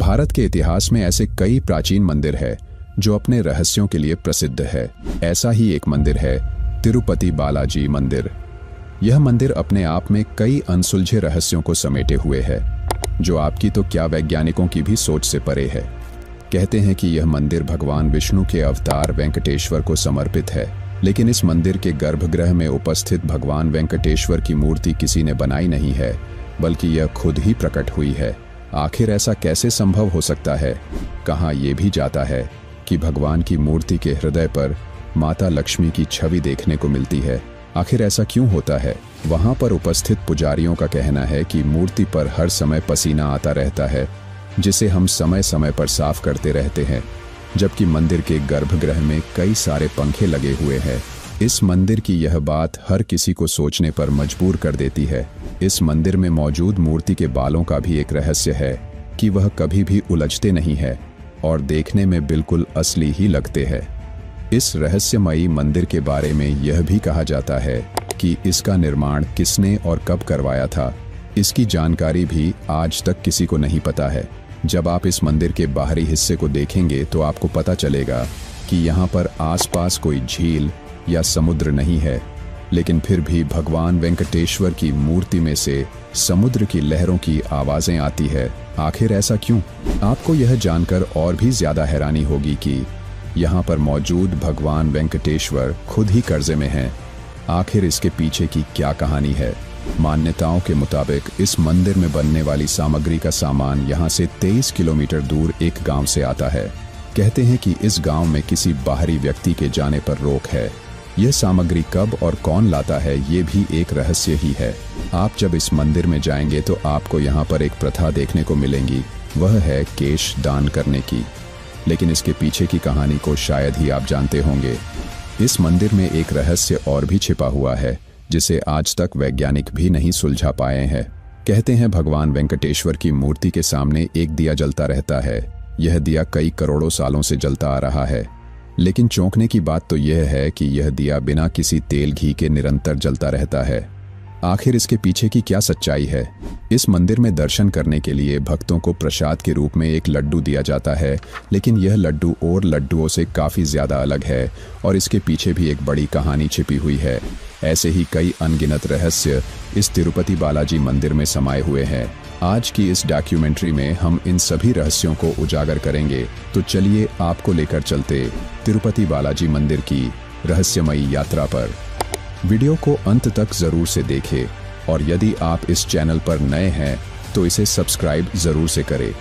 भारत के इतिहास में ऐसे कई प्राचीन मंदिर हैं जो अपने रहस्यों के लिए प्रसिद्ध है। ऐसा ही एक मंदिर है तिरुपति बालाजी मंदिर। यह मंदिर अपने आप में कई अनसुलझे रहस्यों को समेटे हुए है, जो आपकी तो क्या वैज्ञानिकों की भी सोच से परे है। कहते हैं कि यह मंदिर भगवान विष्णु के अवतार वेंकटेश्वर को समर्पित है, लेकिन इस मंदिर के गर्भगृह में उपस्थित भगवान वेंकटेश्वर की मूर्ति किसी ने बनाई नहीं है, बल्कि यह खुद ही प्रकट हुई है। आखिर ऐसा कैसे संभव हो सकता है? कहाँ ये भी जाता है कि भगवान की मूर्ति के हृदय पर माता लक्ष्मी की छवि देखने को मिलती है। आखिर ऐसा क्यों होता है? वहां पर उपस्थित पुजारियों का कहना है कि मूर्ति पर हर समय पसीना आता रहता है, जिसे हम समय समय पर साफ करते रहते हैं, जबकि मंदिर के गर्भगृह में कई सारे पंखे लगे हुए हैं। इस मंदिर की यह बात हर किसी को सोचने पर मजबूर कर देती है। इस मंदिर में मौजूद मूर्ति के बालों का भी एक रहस्य है कि वह कभी भी उलझते नहीं है और देखने में बिल्कुल असली ही लगते हैं। इस रहस्यमयी मंदिर के बारे में यह भी कहा जाता है कि इसका निर्माण किसने और कब करवाया था, इसकी जानकारी भी आज तक किसी को नहीं पता है। जब आप इस मंदिर के बाहरी हिस्से को देखेंगे तो आपको पता चलेगा कि यहाँ पर आसपास कोई झील या समुद्र नहीं है, लेकिन फिर भी भगवान वेंकटेश्वर की मूर्ति में से समुद्र की लहरों की आवाजें आती है। आखिर ऐसा क्यों? आपको यह जानकर और भी ज्यादा हैरानी होगी कि यहाँ पर मौजूद भगवान वेंकटेश्वर खुद ही कर्जे में हैं। आखिर इसके पीछे की क्या कहानी है? मान्यताओं के मुताबिक इस मंदिर में बनने वाली सामग्री का सामान यहाँ से 23 किलोमीटर दूर एक गांव से आता है। कहते हैं कि इस गांव में किसी बाहरी व्यक्ति के जाने पर रोक है। यह सामग्री कब और कौन लाता है, ये भी एक रहस्य ही है। आप जब इस मंदिर में जाएंगे तो आपको यहाँ पर एक प्रथा देखने को मिलेगी, वह है केश दान करने की। लेकिन इसके पीछे की कहानी को शायद ही आप जानते होंगे। इस मंदिर में एक रहस्य और भी छिपा हुआ है, जिसे आज तक वैज्ञानिक भी नहीं सुलझा पाए हैं। कहते हैं भगवान वेंकटेश्वर की मूर्ति के सामने एक दिया जलता रहता है। यह दिया कई करोड़ों सालों से जलता आ रहा है, लेकिन चौंकने की बात तो यह है कि यह दिया बिना किसी तेल घी के निरंतर जलता रहता है। आखिर इसके पीछे की क्या सच्चाई है? इस मंदिर में दर्शन करने के लिए भक्तों को प्रसाद के रूप में एक लड्डू दिया जाता है, लेकिन यह लड्डू और लड्डुओं से काफ़ी ज़्यादा अलग है और इसके पीछे भी एक बड़ी कहानी छिपी हुई है। ऐसे ही कई अनगिनत रहस्य इस तिरुपति बालाजी मंदिर में समाये हुए हैं। आज की इस डॉक्यूमेंट्री में हम इन सभी रहस्यों को उजागर करेंगे। तो चलिए आपको लेकर चलते तिरुपति बालाजी मंदिर की रहस्यमयी यात्रा पर। वीडियो को अंत तक जरूर से देखें और यदि आप इस चैनल पर नए हैं तो इसे सब्सक्राइब जरूर से करें,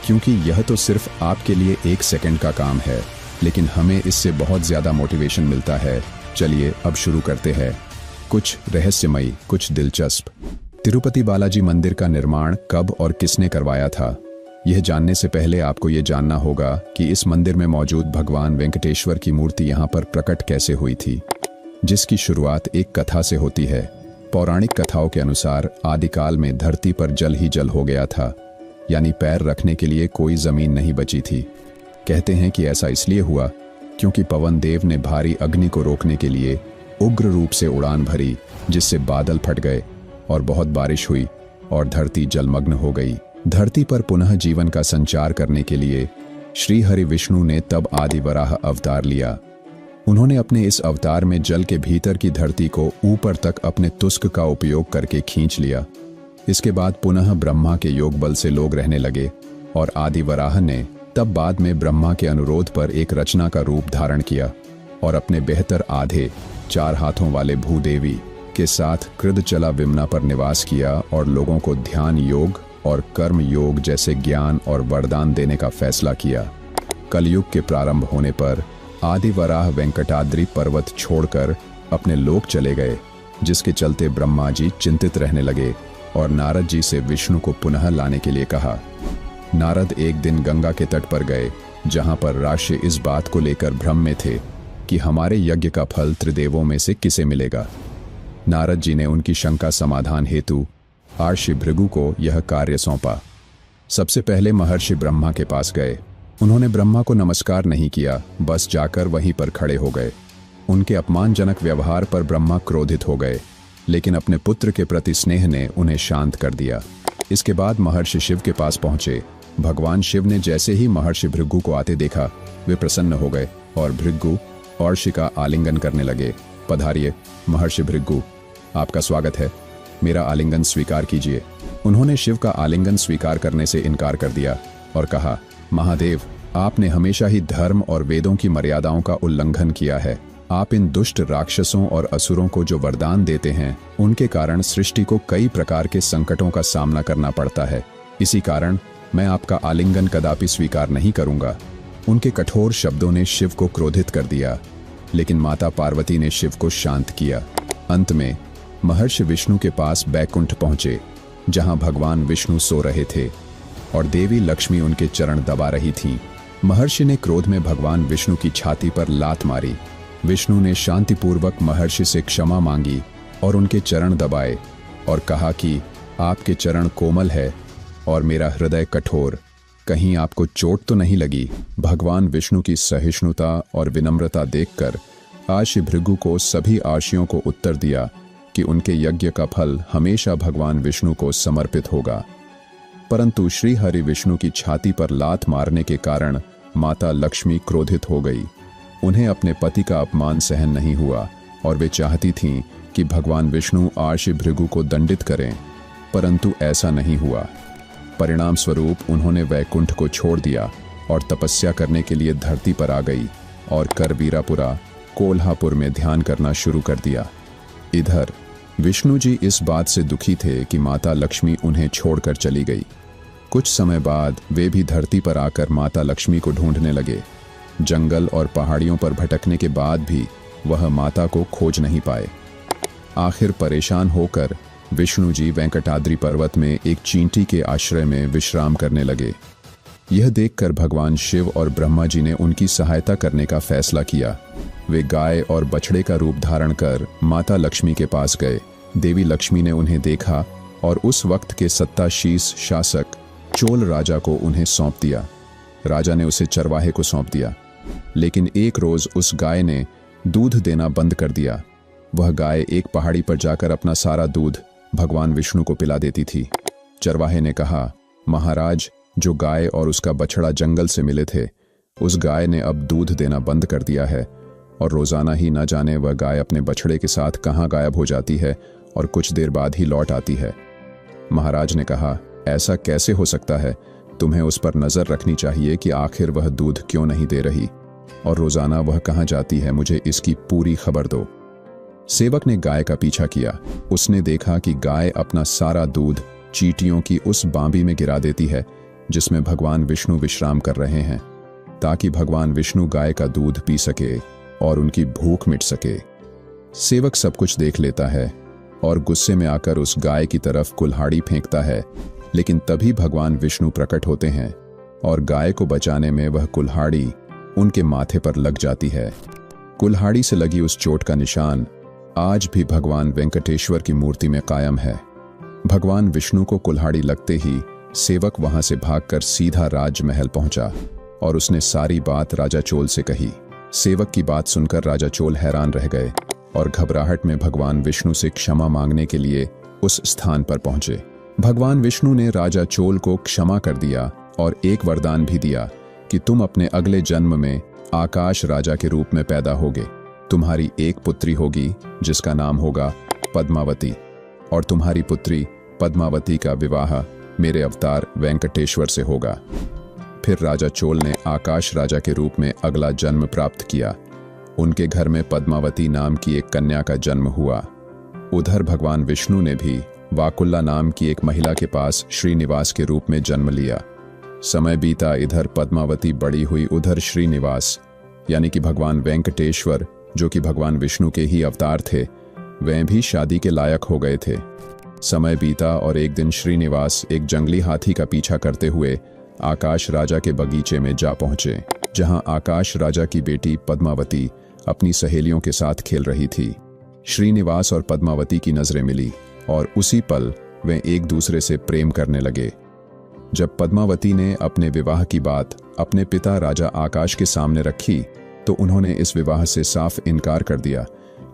क्योंकि यह तो सिर्फ आपके लिए 1 सेकंड का काम है, लेकिन हमें इससे बहुत ज़्यादा मोटिवेशन मिलता है। चलिए अब शुरू करते हैं। कुछ रहस्यमयी, कुछ दिलचस्प। तिरुपति बालाजी मंदिर का निर्माण कब और किसने करवाया था? यह जानने से पहले आपको यह जानना होगा कि इस मंदिर में मौजूद भगवान वेंकटेश्वर की मूर्ति यहाँ पर प्रकट कैसे हुई थी, जिसकी शुरुआत एक कथा से होती है। पौराणिक कथाओं के अनुसार आदिकाल में धरती पर जल ही जल हो गया था, यानी पैर रखने के लिए कोई जमीन नहीं बची थी। कहते हैं कि ऐसा इसलिए हुआ क्योंकि पवन देव ने भारी अग्नि को रोकने के लिए उग्र रूप से उड़ान भरी, जिससे बादल फट गए और बहुत बारिश हुई और धरती जलमग्न हो गई। धरती पर पुनः जीवन का संचार करने के लिए श्री हरि विष्णु ने तब आदि वराह अवतार लिया। उन्होंने अपने इस अवतार में जल के भीतर की धरती को ऊपर तक अपने तुस्क का उपयोग करके खींच लिया। इसके बाद पुनः ब्रह्मा के योग बल से लोग रहने लगे और आदि वराह ने तब बाद में ब्रह्मा के अनुरोध पर एक रचना का रूप धारण किया और अपने बेहतर आधे 4 हाथों वाले भूदेवी के साथ कृदचला विमना पर निवास किया और लोगों को ध्यान योग और कर्म योग जैसे ज्ञान और वरदान देने का फैसला किया। कलयुग के प्रारंभ होने पर आदि वराह वेंकटाद्रि पर्वत छोड़कर अपने लोक चले गए, जिसके चलते ब्रह्मा जी चिंतित रहने लगे और नारद जी से विष्णु को पुनः लाने के लिए कहा। नारद एक दिन गंगा के तट पर गए, जहां पर राशि इस बात को लेकर भ्रम में थे कि हमारे यज्ञ का फल त्रिदेवों में से किसे मिलेगा। नारद जी ने उनकी शंका समाधान हेतु महर्षि भृगु को यह कार्य सौंपा। सबसे पहले महर्षि ब्रह्मा के पास गए। उन्होंने ब्रह्मा को नमस्कार नहीं किया, बस जाकर वहीं पर खड़े हो गए। उनके अपमानजनक व्यवहार पर ब्रह्मा क्रोधित हो गए, लेकिन अपने पुत्र के प्रति स्नेह ने उन्हें शांत कर दिया। इसके बाद महर्षि शिव के पास पहुंचे भगवान शिव ने जैसे ही महर्षि भृगु को आते देखा, वे प्रसन्न हो गए और भृगु अर्षि का आलिंगन करने लगे। पधारिए महर्षि भृगु, आपका स्वागत है, मेरा आलिंगन स्वीकार कीजिए। उन्होंने शिव का आलिंगन स्वीकार करने से इनकार कर दिया और कहा, महादेव, आपने हमेशा ही धर्म और वेदों की मर्यादाओं का उल्लंघन किया है। आप इन दुष्ट राक्षसों और असुरों को जो वरदान देते हैं, उनके कारण सृष्टि को कई प्रकार के संकटों का सामना करना पड़ता है। इसी कारण मैं आपका आलिंगन कदापि स्वीकार नहीं करूंगा। उनके कठोर शब्दों ने शिव को क्रोधित कर दिया, लेकिन माता पार्वती ने शिव को शांत किया। अंत में महर्षि विष्णु के पास बैकुंठ पहुंचे, जहां भगवान विष्णु सो रहे थे और देवी लक्ष्मी उनके चरण दबा रही थीं। महर्षि ने क्रोध में भगवान विष्णु की छाती पर लात मारी। विष्णु ने शांतिपूर्वक महर्षि से क्षमा मांगी और उनके चरण दबाए और कहा कि आपके चरण कोमल है और मेरा हृदय कठोर, कहीं आपको चोट तो नहीं लगी। भगवान विष्णु की सहिष्णुता और विनम्रता देखकर आर्षि भृगु को सभी आर्षियों को उत्तर दिया कि उनके यज्ञ का फल हमेशा भगवान विष्णु को समर्पित होगा। परंतु श्री हरि विष्णु की छाती पर लात मारने के कारण माता लक्ष्मी क्रोधित हो गई। उन्हें अपने पति का अपमान सहन नहीं हुआ और वे चाहती थीं कि भगवान विष्णु आर्षि भृगु को दंडित करें, परंतु ऐसा नहीं हुआ। परिणाम स्वरूप उन्होंने वैकुंठ को छोड़ दिया और तपस्या करने के लिए धरती पर आ गई और करवीरापुरा कोल्हापुर में ध्यान करना शुरू कर दिया। इधर विष्णु जी इस बात से दुखी थे कि माता लक्ष्मी उन्हें छोड़कर चली गई। कुछ समय बाद वे भी धरती पर आकर माता लक्ष्मी को ढूंढने लगे। जंगल और पहाड़ियों पर भटकने के बाद भी वह माता को खोज नहीं पाए। आखिर परेशान होकर विष्णु जी वेंकटाद्रि पर्वत में एक चींटी के आश्रय में विश्राम करने लगे। यह देखकर भगवान शिव और ब्रह्मा जी ने उनकी सहायता करने का फैसला किया। वे गाय और बछड़े का रूप धारण कर माता लक्ष्मी के पास गए। देवी लक्ष्मी ने उन्हें देखा और उस वक्त के सत्ताशीष शासक चोल राजा को उन्हें सौंप दिया। राजा ने उसे चरवाहे को सौंप दिया, लेकिन एक रोज उस गाय ने दूध देना बंद कर दिया। वह गाय एक पहाड़ी पर जाकर अपना सारा दूध भगवान विष्णु को पिला देती थी। चरवाहे ने कहा, महाराज, जो गाय और उसका बछड़ा जंगल से मिले थे, उस गाय ने अब दूध देना बंद कर दिया है और रोजाना ही न जाने वह गाय अपने बछड़े के साथ कहाँ गायब हो जाती है और कुछ देर बाद ही लौट आती है। महाराज ने कहा, ऐसा कैसे हो सकता है? तुम्हें उस पर नजर रखनी चाहिए कि आखिर वह दूध क्यों नहीं दे रही और रोजाना वह कहाँ जाती है। मुझे इसकी पूरी खबर दो। सेवक ने गाय का पीछा किया। उसने देखा कि गाय अपना सारा दूध चींटियों की उस बांबी में गिरा देती है जिसमें भगवान विष्णु विश्राम कर रहे हैं, ताकि भगवान विष्णु गाय का दूध पी सके और उनकी भूख मिट सके। सेवक सब कुछ देख लेता है और गुस्से में आकर उस गाय की तरफ कुल्हाड़ी फेंकता है, लेकिन तभी भगवान विष्णु प्रकट होते हैं और गाय को बचाने में वह कुल्हाड़ी उनके माथे पर लग जाती है। कुल्हाड़ी से लगी उस चोट का निशान आज भी भगवान वेंकटेश्वर की मूर्ति में कायम है। भगवान विष्णु को कुल्हाड़ी लगते ही सेवक वहां से भागकर सीधा राजमहल पहुंचा और उसने सारी बात राजा चोल से कही। सेवक की बात सुनकर राजा चोल हैरान रह गए और घबराहट में भगवान विष्णु से क्षमा मांगने के लिए उस स्थान पर पहुंचे। भगवान विष्णु ने राजा चोल को क्षमा कर दिया और एक वरदान भी दिया कि तुम अपने अगले जन्म में आकाश राजा के रूप में पैदा होगे। तुम्हारी एक पुत्री होगी जिसका नाम होगा पद्मावती, और तुम्हारी पुत्री पद्मावती का विवाह मेरे अवतार वेंकटेश्वर से होगा। फिर राजा चोल ने आकाश राजा के रूप में अगला जन्म प्राप्त किया। उनके घर में पद्मावती नाम की एक कन्या का जन्म हुआ। उधर भगवान विष्णु ने भी वाकुल्ला नाम की एक महिला के पास श्रीनिवास के रूप में जन्म लिया। समय बीता, इधर पद्मावती बड़ी हुई, उधर श्रीनिवास यानी कि भगवान वेंकटेश्वर, जो कि भगवान विष्णु के ही अवतार थे, वे भी शादी के लायक हो गए थे। समय बीता और एक दिन श्रीनिवास एक जंगली हाथी का पीछा करते हुए आकाश राजा के बगीचे में जा पहुंचे, जहां आकाश राजा की बेटी पद्मावती अपनी सहेलियों के साथ खेल रही थी। श्रीनिवास और पद्मावती की नजरें मिली और उसी पल वे एक दूसरे से प्रेम करने लगे। जब पद्मावती ने अपने विवाह की बात अपने पिता राजा आकाश के सामने रखी तो उन्होंने इस विवाह से साफ इनकार कर दिया,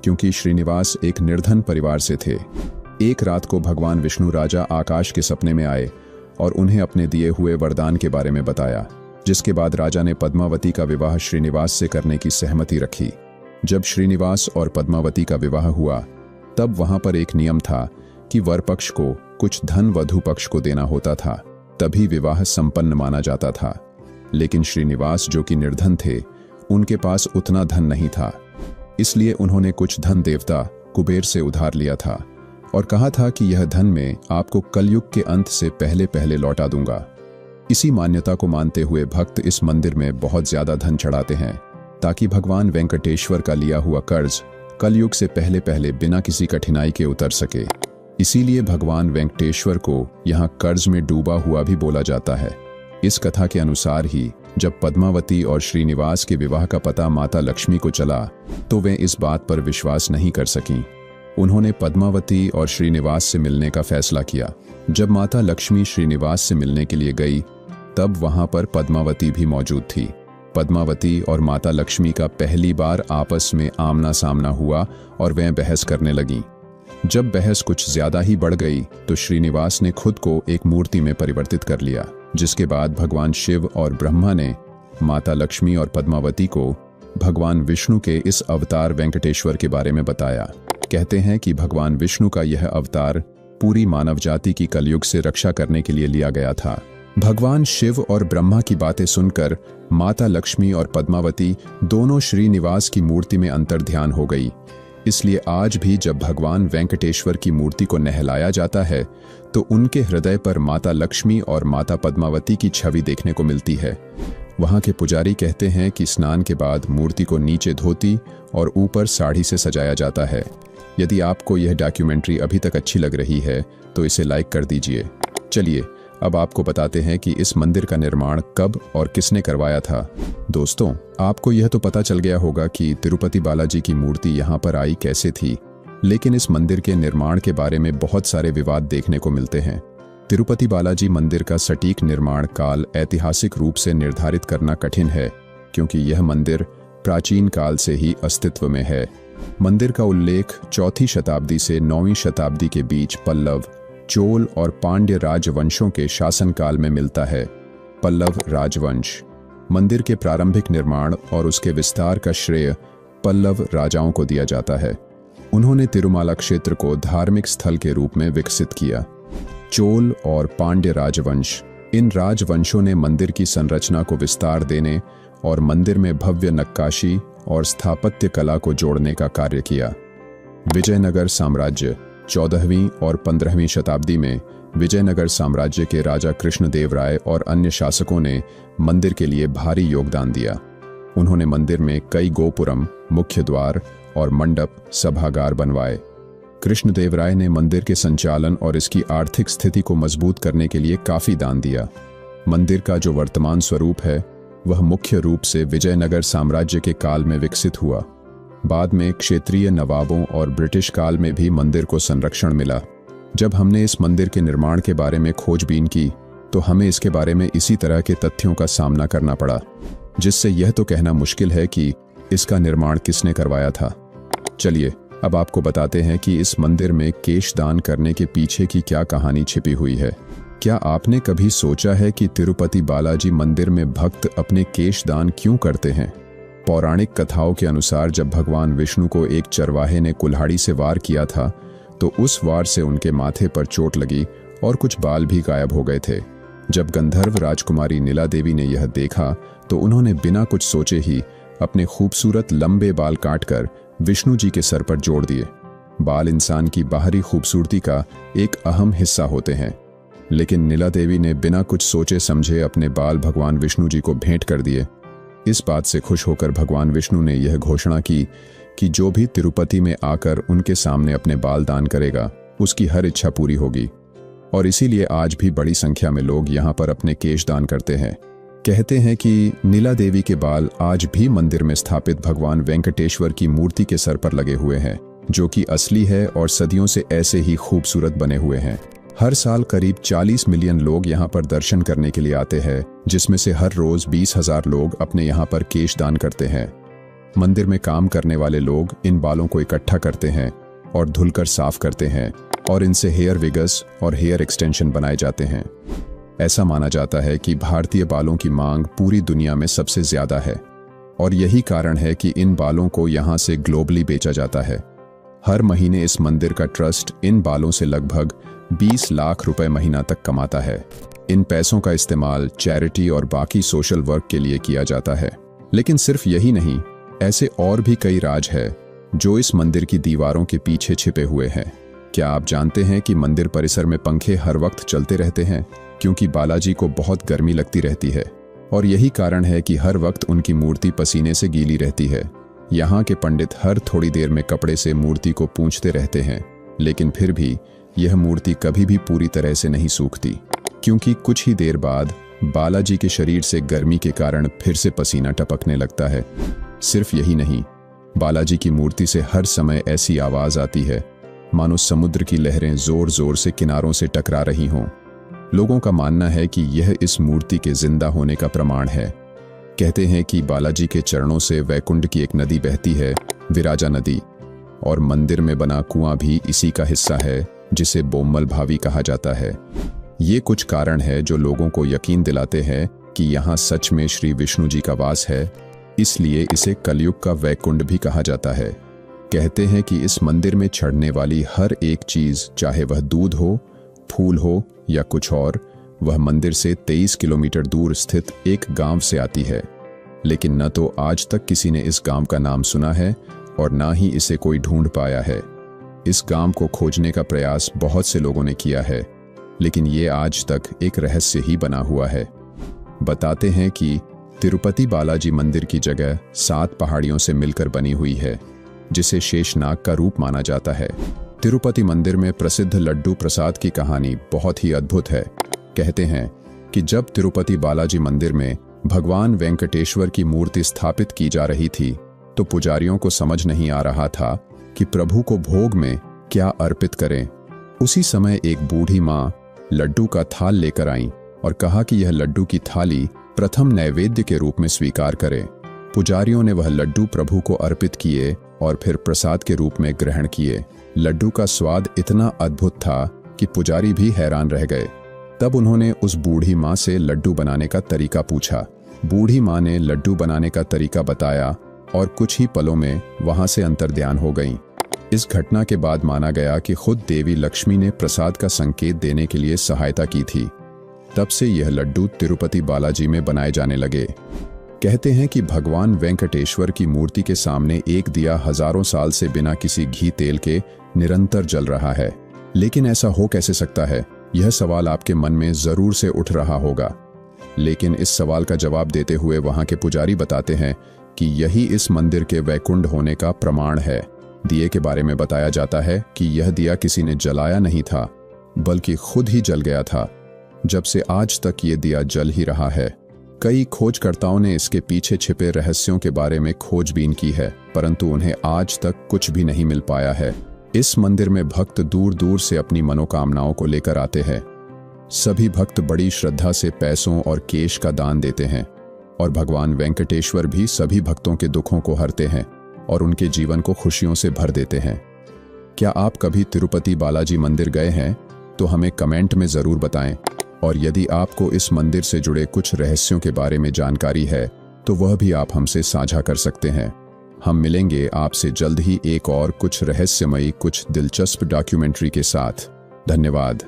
क्योंकि श्रीनिवास एक निर्धन परिवार से थे। एक रात को भगवान विष्णु राजा आकाश के सपने में आए और उन्हें अपने दिए हुए वरदान के बारे में बताया, जिसके बाद राजा ने पद्मावती का विवाह श्रीनिवास से करने की सहमति रखी। जब श्रीनिवास और पद्मावती का विवाह हुआ तब वहां पर एक नियम था कि वर पक्ष को कुछ धन वधू पक्ष को देना होता था, तभी विवाह संपन्न माना जाता था। लेकिन श्रीनिवास जो कि निर्धन थे, उनके पास उतना धन नहीं था, इसलिए उन्होंने कुछ धन देवता कुबेर से उधार लिया था और कहा था कि यह धन मैं आपको कलयुग के अंत से पहले पहले लौटा दूंगा। इसी मान्यता को मानते हुए भक्त इस मंदिर में बहुत ज्यादा धन चढ़ाते हैं ताकि भगवान वेंकटेश्वर का लिया हुआ कर्ज कलयुग से पहले पहले बिना किसी कठिनाई के उतर सके। इसीलिए भगवान वेंकटेश्वर को यहाँ कर्ज में डूबा हुआ भी बोला जाता है। इस कथा के अनुसार ही जब पद्मावती और श्रीनिवास के विवाह का पता माता लक्ष्मी को चला तो वे इस बात पर विश्वास नहीं कर सकीं। उन्होंने पद्मावती और श्रीनिवास से मिलने का फैसला किया। जब माता लक्ष्मी श्रीनिवास से मिलने के लिए गई तब वहां पर पद्मावती भी मौजूद थी। पद्मावती और माता लक्ष्मी का पहली बार आपस में आमना सामना हुआ और वे बहस करने लगीं। जब बहस कुछ ज्यादा ही बढ़ गई तो श्रीनिवास ने खुद को एक मूर्ति में परिवर्तित कर लिया, जिसके बाद भगवान शिव और ब्रह्मा ने माता लक्ष्मी और पद्मावती को भगवान विष्णु के इस अवतार वेंकटेश्वर के बारे में बताया। कहते हैं कि भगवान विष्णु का यह अवतार पूरी मानव जाति की कलयुग से रक्षा करने के लिए लिया गया था। भगवान शिव और ब्रह्मा की बातें सुनकर माता लक्ष्मी और पद्मावती दोनों श्रीनिवास की मूर्ति में अंतर्ध्यान हो गई। इसलिए आज भी जब भगवान वेंकटेश्वर की मूर्ति को नहलाया जाता है तो उनके हृदय पर माता लक्ष्मी और माता पद्मावती की छवि देखने को मिलती है। वहां के पुजारी कहते हैं कि स्नान के बाद मूर्ति को नीचे धोती और ऊपर साड़ी से सजाया जाता है। यदि आपको यह डॉक्यूमेंट्री अभी तक अच्छी लग रही है तो इसे लाइक कर दीजिए। चलिए अब आपको बताते हैं कि इस मंदिर का निर्माण कब और किसने करवाया था। दोस्तों, आपको यह तो पता चल गया होगा कि तिरुपति बालाजी की मूर्ति यहाँ पर आई कैसे थी, लेकिन इस मंदिर के निर्माण के बारे में बहुत सारे विवाद देखने को मिलते हैं। तिरुपति बालाजी मंदिर का सटीक निर्माण काल ऐतिहासिक रूप से निर्धारित करना कठिन है, क्योंकि यह मंदिर प्राचीन काल से ही अस्तित्व में है। मंदिर का उल्लेख 4वीं शताब्दी से 9वीं शताब्दी के बीच पल्लव, चोल और पांड्य राजवंशों के शासनकाल में मिलता है। पल्लव राजवंश मंदिर के प्रारंभिक निर्माण और उसके विस्तार का श्रेय पल्लव राजाओं को दिया जाता है। उन्होंने तिरुमाला क्षेत्र को धार्मिक स्थल के रूप में विकसित किया। चोल और पांड्य राजवंश, इन राजवंशों ने मंदिर की संरचना को विस्तार देने और मंदिर में भव्य नक्काशी और स्थापत्य कला को जोड़ने का कार्य किया। विजयनगर साम्राज्य 14वीं और 15वीं शताब्दी में विजयनगर साम्राज्य के राजा कृष्णदेव राय और अन्य शासकों ने मंदिर के लिए भारी योगदान दिया। उन्होंने मंदिर में कई गोपुरम, मुख्य द्वार और मंडप, सभागार बनवाए। कृष्णदेव राय ने मंदिर के संचालन और इसकी आर्थिक स्थिति को मजबूत करने के लिए काफी दान दिया। मंदिर का जो वर्तमान स्वरूप है वह मुख्य रूप से विजयनगर साम्राज्य के काल में विकसित हुआ। बाद में क्षेत्रीय नवाबों और ब्रिटिश काल में भी मंदिर को संरक्षण मिला। जब हमने इस मंदिर के निर्माण के बारे में खोजबीन की तो हमें इसके बारे में इसी तरह के तथ्यों का सामना करना पड़ा, जिससे यह तो कहना मुश्किल है कि इसका निर्माण किसने करवाया था। चलिए अब आपको बताते हैं कि इस मंदिर में केश दान करने के पीछे की क्या कहानी छिपी हुई है। क्या आपने कभी सोचा है कि तिरुपति बालाजी मंदिर में भक्त अपने केश दान क्यों करते हैं? पौराणिक कथाओं के अनुसार जब भगवान विष्णु को एक चरवाहे ने कुल्हाड़ी से वार किया था तो उस वार से उनके माथे पर चोट लगी और कुछ बाल भी गायब हो गए थे। जब गंधर्व राजकुमारी नीला देवी ने यह देखा तो उन्होंने बिना कुछ सोचे ही अपने खूबसूरत लंबे बाल काटकर विष्णु जी के सर पर जोड़ दिए। बाल इंसान की बाहरी खूबसूरती का एक अहम हिस्सा होते हैं, लेकिन नीला देवी ने बिना कुछ सोचे समझे अपने बाल भगवान विष्णु जी को भेंट कर दिए। इस बात से खुश होकर भगवान विष्णु ने यह घोषणा की कि जो भी तिरुपति में आकर उनके सामने अपने बाल दान करेगा उसकी हर इच्छा पूरी होगी। और इसीलिए आज भी बड़ी संख्या में लोग यहाँ पर अपने केश दान करते हैं। कहते हैं कि नीला देवी के बाल आज भी मंदिर में स्थापित भगवान वेंकटेश्वर की मूर्ति के सर पर लगे हुए हैं, जो कि असली है और सदियों से ऐसे ही खूबसूरत बने हुए हैं। हर साल करीब 40 मिलियन लोग यहाँ पर दर्शन करने के लिए आते हैं, जिसमें से हर रोज 20,000 लोग अपने यहाँ पर केश दान करते हैं। मंदिर में काम करने वाले लोग इन बालों को इकट्ठा करते हैं और धुलकर साफ करते हैं और इनसे हेयर विगस और हेयर एक्सटेंशन बनाए जाते हैं। ऐसा माना जाता है कि भारतीय बालों की मांग पूरी दुनिया में सबसे ज्यादा है और यही कारण है कि इन बालों को यहाँ से ग्लोबली बेचा जाता है। हर महीने इस मंदिर का ट्रस्ट इन बालों से लगभग 20 लाख रुपए महीना तक कमाता है। इन पैसों का इस्तेमाल चैरिटी और बाकी सोशल वर्क के लिए किया जाता है। लेकिन सिर्फ यही नहीं, ऐसे और भी कई राज है जो इस मंदिर की दीवारों के पीछे छिपे हुए हैं। क्या आप जानते हैं कि मंदिर परिसर में पंखे हर वक्त चलते रहते हैं क्योंकि बालाजी को बहुत गर्मी लगती रहती है और यही कारण है कि हर वक्त उनकी मूर्ति पसीने से गीली रहती है। यहाँ के पंडित हर थोड़ी देर में कपड़े से मूर्ति को पोंछते रहते हैं, लेकिन फिर भी यह मूर्ति कभी भी पूरी तरह से नहीं सूखती क्योंकि कुछ ही देर बाद बालाजी के शरीर से गर्मी के कारण फिर से पसीना टपकने लगता है। सिर्फ यही नहीं, बालाजी की मूर्ति से हर समय ऐसी आवाज आती है मानो समुद्र की लहरें जोर जोर से किनारों से टकरा रही हों। लोगों का मानना है कि यह इस मूर्ति के जिंदा होने का प्रमाण है। कहते हैं कि बालाजी के चरणों से वैकुंठ की एक नदी बहती है, विराजा नदी, और मंदिर में बना कुआं भी इसी का हिस्सा है जिसे बोम्मल भावी कहा जाता है। ये कुछ कारण है जो लोगों को यकीन दिलाते हैं कि यहाँ सच में श्री विष्णु जी का वास है, इसलिए इसे कलयुग का वैकुंठ भी कहा जाता है। कहते हैं कि इस मंदिर में चढ़ने वाली हर एक चीज, चाहे वह दूध हो, फूल हो या कुछ और, वह मंदिर से 23 किलोमीटर दूर स्थित एक गांव से आती है। लेकिन न तो आज तक किसी ने इस गांव का नाम सुना है और ना ही इसे कोई ढूंढ पाया है। इस गांव को खोजने का प्रयास बहुत से लोगों ने किया है, लेकिन ये आज तक एक रहस्य ही बना हुआ है। बताते हैं कि तिरुपति बालाजी मंदिर की जगह 7 पहाड़ियों से मिलकर बनी हुई है, जिसे शेषनाग का रूप माना जाता है। तिरुपति मंदिर में प्रसिद्ध लड्डू प्रसाद की कहानी बहुत ही अद्भुत है। कहते हैं कि जब तिरुपति बालाजी मंदिर में भगवान वेंकटेश्वर की मूर्ति स्थापित की जा रही थी, तो पुजारियों को समझ नहीं आ रहा था कि प्रभु को भोग में क्या अर्पित करें। उसी समय एक बूढ़ी माँ लड्डू का थाल लेकर आई और कहा कि यह लड्डू की थाली प्रथम नैवेद्य के रूप में स्वीकार करें। पुजारियों ने वह लड्डू प्रभु को अर्पित किए और फिर प्रसाद के रूप में ग्रहण किए। लड्डू का स्वाद इतना अद्भुत था कि पुजारी भी हैरान रह गए। तब उन्होंने उस बूढ़ी माँ से लड्डू बनाने का तरीका पूछा। बूढ़ी माँ ने लड्डू बनाने का तरीका बताया और कुछ ही पलों में वहां से अंतर्ध्यान हो गईं। इस घटना के बाद माना गया कि खुद देवी लक्ष्मी ने प्रसाद का संकेत देने के लिए सहायता की थी। तब से यह लड्डू तिरुपति बालाजी में बनाए जाने लगे। कहते हैं कि भगवान वेंकटेश्वर की मूर्ति के सामने एक दिया हजारों साल से बिना किसी घी तेल के निरंतर जल रहा है। लेकिन ऐसा हो कैसे सकता है? यह सवाल आपके मन में जरूर से उठ रहा होगा। लेकिन इस सवाल का जवाब देते हुए वहां के पुजारी बताते हैं कि यही इस मंदिर के वैकुंठ होने का प्रमाण है। दिए के बारे में बताया जाता है कि यह दिया किसी ने जलाया नहीं था, बल्कि खुद ही जल गया था। जब से आज तक ये दिया जल ही रहा है। कई खोजकर्ताओं ने इसके पीछे छिपे रहस्यों के बारे में खोजबीन की है, परंतु उन्हें आज तक कुछ भी नहीं मिल पाया है। इस मंदिर में भक्त दूर दूर से अपनी मनोकामनाओं को लेकर आते हैं। सभी भक्त बड़ी श्रद्धा से पैसों और केश का दान देते हैं और भगवान वेंकटेश्वर भी सभी भक्तों के दुखों को हरते हैं और उनके जीवन को खुशियों से भर देते हैं। क्या आप कभी तिरुपति बालाजी मंदिर गए हैं? तो हमें कमेंट में जरूर बताएं। और यदि आपको इस मंदिर से जुड़े कुछ रहस्यों के बारे में जानकारी है तो वह भी आप हमसे साझा कर सकते हैं। हम मिलेंगे आपसे जल्द ही एक और कुछ रहस्यमयी, कुछ दिलचस्प डॉक्यूमेंट्री के साथ। धन्यवाद।